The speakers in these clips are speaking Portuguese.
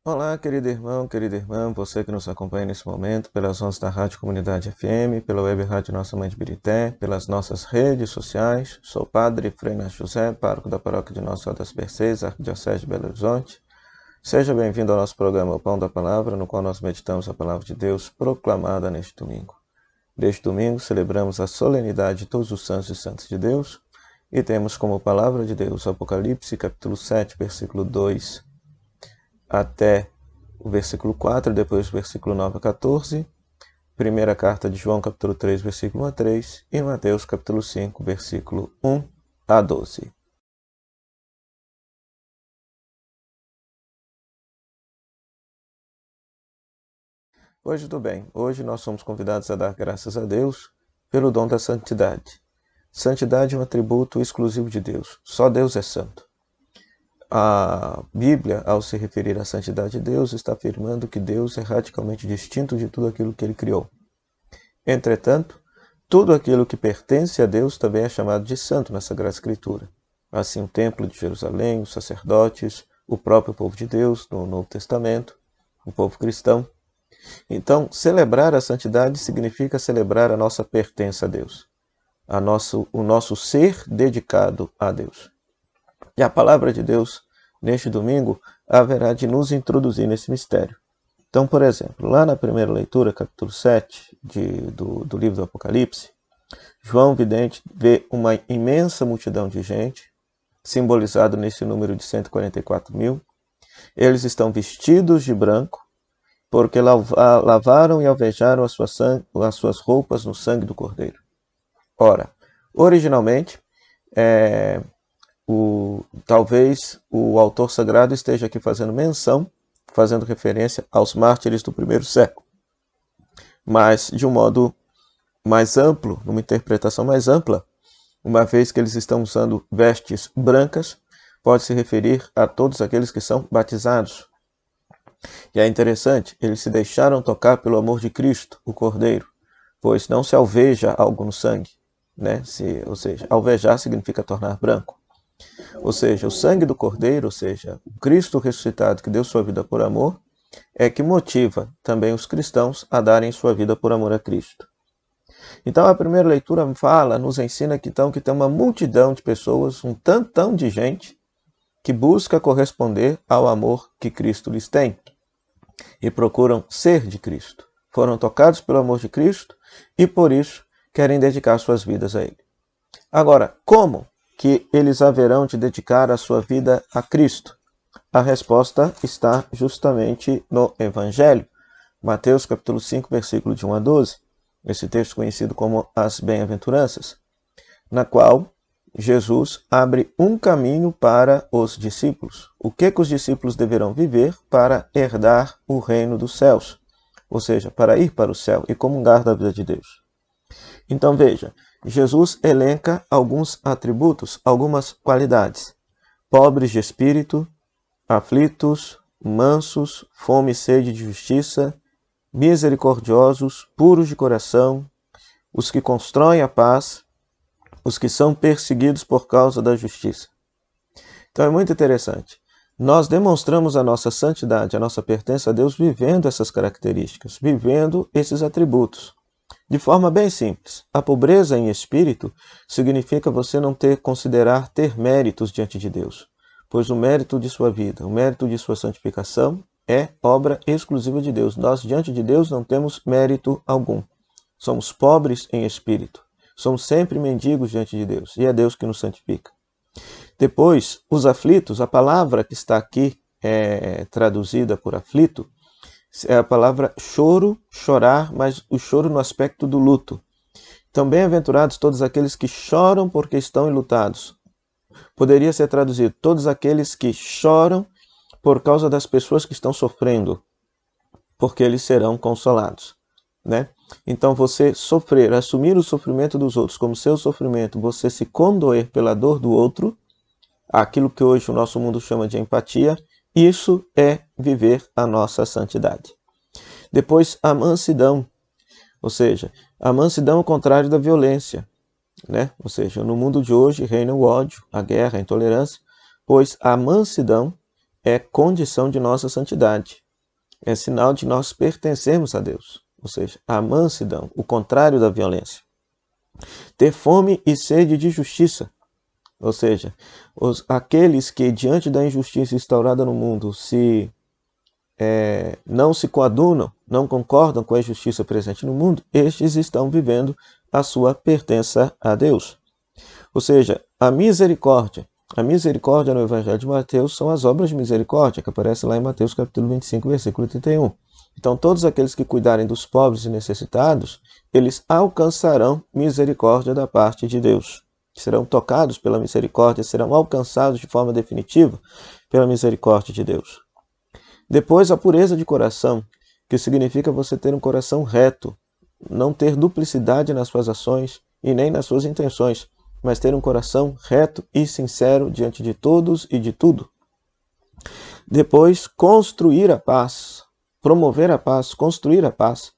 Olá, querido irmão, querida irmã, você que nos acompanha nesse momento pelas ondas da Rádio Comunidade FM, pela web Rádio Nossa Mãe de Birité, pelas nossas redes sociais. Sou o Padre Frei Inácio José, pároco da paróquia de Nossa Senhora das Mercês, Arquidiocese de Belo Horizonte. Seja bem-vindo ao nosso programa O Pão da Palavra, no qual nós meditamos a Palavra de Deus proclamada neste domingo. Neste domingo celebramos a solenidade de todos os santos e santas de Deus e temos como Palavra de Deus Apocalipse, capítulo 7, versículo 2 até o versículo 4, depois o versículo 9 a 14, primeira carta de João, capítulo 3, versículo 1 a 3, e Mateus, capítulo 5, versículo 1 a 12. Hoje tudo bem. Hoje nós somos convidados a dar graças a Deus pelo dom da santidade. Santidade é um atributo exclusivo de Deus. Só Deus é santo. A Bíblia, ao se referir à santidade de Deus, está afirmando que Deus é radicalmente distinto de tudo aquilo que ele criou. Entretanto, tudo aquilo que pertence a Deus também é chamado de santo na Sagrada Escritura. Assim, o Templo de Jerusalém, os sacerdotes, o próprio povo de Deus no Novo Testamento, o povo cristão. Então, celebrar a santidade significa celebrar a nossa pertença a Deus, o nosso ser dedicado a Deus. E a palavra de Deus, neste domingo, haverá de nos introduzir nesse mistério. Então, por exemplo, lá na primeira leitura, capítulo 7 do livro do Apocalipse, João vidente vê uma imensa multidão de gente, simbolizado nesse número de 144 mil. Eles estão vestidos de branco, porque lavaram e alvejaram as suas roupas no sangue do Cordeiro. Ora, originalmente, talvez o autor sagrado esteja aqui fazendo menção, fazendo referência aos mártires do primeiro século. Mas, de um modo mais amplo, numa interpretação mais ampla, uma vez que eles estão usando vestes brancas, pode se referir a todos aqueles que são batizados. E é interessante, eles se deixaram tocar pelo amor de Cristo, o Cordeiro, pois não se alveja algo no sangue, né? Ou seja, alvejar significa tornar branco. Ou seja, o sangue do Cordeiro, ou seja, o Cristo ressuscitado que deu sua vida por amor, é que motiva também os cristãos a darem sua vida por amor a Cristo. Então a primeira leitura nos ensina que tem uma multidão de pessoas, um tantão de gente, que busca corresponder ao amor que Cristo lhes tem e procuram ser de Cristo. Foram tocados pelo amor de Cristo e por isso querem dedicar suas vidas a Ele. Agora, como que eles haverão de dedicar a sua vida a Cristo? A resposta está justamente no Evangelho. Mateus capítulo 5, versículo de 1 a 12. Esse texto conhecido como as Bem-aventuranças, na qual Jesus abre um caminho para os discípulos. O que os discípulos deverão viver para herdar o reino dos céus? Ou seja, para ir para o céu e comungar da vida de Deus. Então veja, Jesus elenca alguns atributos, algumas qualidades. Pobres de espírito, aflitos, mansos, fome e sede de justiça, misericordiosos, puros de coração, os que constroem a paz, os que são perseguidos por causa da justiça. Então é muito interessante. Nós demonstramos a nossa santidade, a nossa pertença a Deus vivendo essas características, vivendo esses atributos. De forma bem simples, a pobreza em espírito significa você não considerar ter méritos diante de Deus, pois o mérito de sua vida, o mérito de sua santificação é obra exclusiva de Deus. Nós, diante de Deus, não temos mérito algum. Somos pobres em espírito. Somos sempre mendigos diante de Deus, e é Deus que nos santifica. Depois, os aflitos, a palavra que está aqui traduzida por aflito, é a palavra choro, chorar, mas o choro no aspecto do luto. Então, bem-aventurados todos aqueles que choram porque estão enlutados. Poderia ser traduzido, todos aqueles que choram por causa das pessoas que estão sofrendo, porque eles serão consolados, né? Então, você sofrer, assumir o sofrimento dos outros como seu sofrimento, você se condoer pela dor do outro, aquilo que hoje o nosso mundo chama de empatia, isso é viver a nossa santidade. Depois, a mansidão, ou seja, a mansidão é o contrário da violência, né? Ou seja, no mundo de hoje reina o ódio, a guerra, a intolerância, pois a mansidão é condição de nossa santidade. É sinal de nós pertencermos a Deus. Ou seja, a mansidão, o contrário da violência. Ter fome e sede de justiça. Ou seja, aqueles que diante da injustiça instaurada no mundo não se coadunam, não concordam com a injustiça presente no mundo, estes estão vivendo a sua pertença a Deus. Ou seja, a misericórdia no Evangelho de Mateus são as obras de misericórdia, que aparecem lá em Mateus capítulo 25, versículo 31. Então, todos aqueles que cuidarem dos pobres e necessitados, eles alcançarão misericórdia da parte de Deus. Serão tocados pela misericórdia, serão alcançados de forma definitiva pela misericórdia de Deus. Depois, a pureza de coração, que significa você ter um coração reto, não ter duplicidade nas suas ações e nem nas suas intenções, mas ter um coração reto e sincero diante de todos e de tudo. Depois, construir a paz, promover a paz, construir a paz.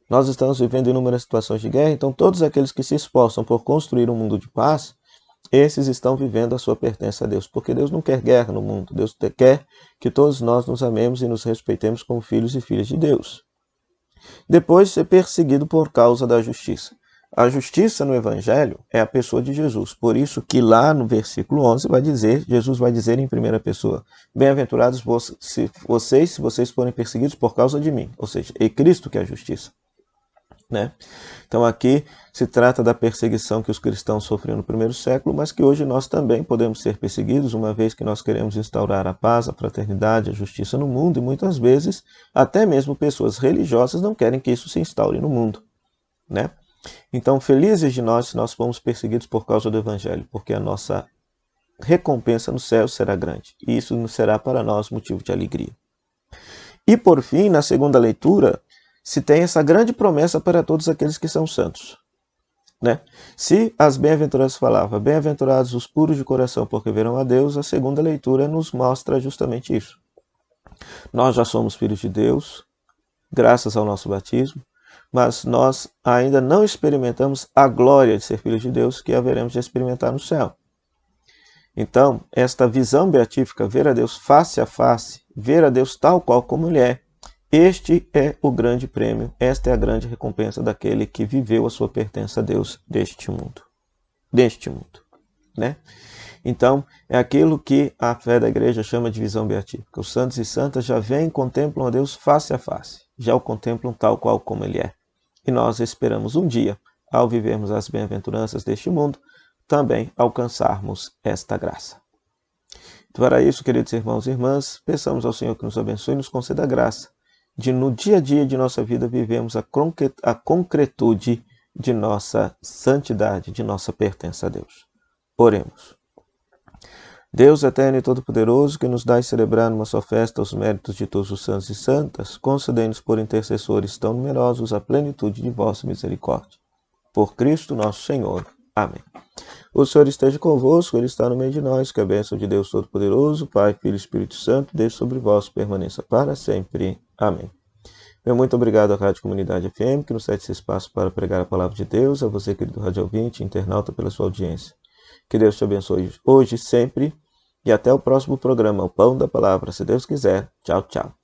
Nós estamos vivendo inúmeras situações de guerra, então todos aqueles que se esforçam por construir um mundo de paz, esses estão vivendo a sua pertença a Deus, porque Deus não quer guerra no mundo, Deus quer que todos nós nos amemos e nos respeitemos como filhos e filhas de Deus. Depois, ser perseguido por causa da justiça. A justiça no Evangelho é a pessoa de Jesus, por isso que lá no versículo 11 Jesus vai dizer em primeira pessoa, bem-aventurados se vocês forem perseguidos por causa de mim, ou seja, é Cristo que é a justiça. Então aqui se trata da perseguição que os cristãos sofreram no primeiro século, mas que hoje nós também podemos ser perseguidos, uma vez que nós queremos instaurar a paz, a fraternidade, a justiça no mundo, e muitas vezes até mesmo pessoas religiosas não querem que isso se instaure no mundo. Então, felizes de nós se nós formos perseguidos por causa do Evangelho, porque a nossa recompensa no céu será grande, e isso será para nós motivo de alegria. E por fim, na segunda leitura, se tem essa grande promessa para todos aqueles que são santos. Se as bem-aventuranças falavam, bem-aventurados os puros de coração, porque verão a Deus, a segunda leitura nos mostra justamente isso. Nós já somos filhos de Deus, graças ao nosso batismo, mas nós ainda não experimentamos a glória de ser filhos de Deus, que haveremos de experimentar no céu. Então, esta visão beatífica, ver a Deus face a face, ver a Deus tal qual como Ele é, este é o grande prêmio, esta é a grande recompensa daquele que viveu a sua pertença a Deus deste mundo. Então, é aquilo que a fé da igreja chama de visão beatífica. Os santos e santas já vêm e contemplam a Deus face a face, já o contemplam tal qual como Ele é. E nós esperamos um dia, ao vivermos as bem-aventuranças deste mundo, também alcançarmos esta graça. Para isso, queridos irmãos e irmãs, peçamos ao Senhor que nos abençoe e nos conceda a graça de, no dia a dia de nossa vida, vivemos a concretude de nossa santidade, de nossa pertença a Deus. Oremos. Deus eterno e todo-poderoso, que nos dai celebrar numa só festa os méritos de todos os santos e santas, concedei-nos por intercessores tão numerosos a plenitude de vossa misericórdia. Por Cristo nosso Senhor. Amém. O Senhor esteja convosco, Ele está no meio de nós, que a bênção de Deus Todo-Poderoso, Pai, Filho e Espírito Santo, desça sobre vós, permaneça para sempre. Amém. Meu muito obrigado à Rádio Comunidade FM, que nos cede esse espaço para pregar a palavra de Deus, a você, querido rádio ouvinte, internauta, pela sua audiência. Que Deus te abençoe hoje e sempre, e até o próximo programa, o Pão da Palavra, se Deus quiser. Tchau, tchau.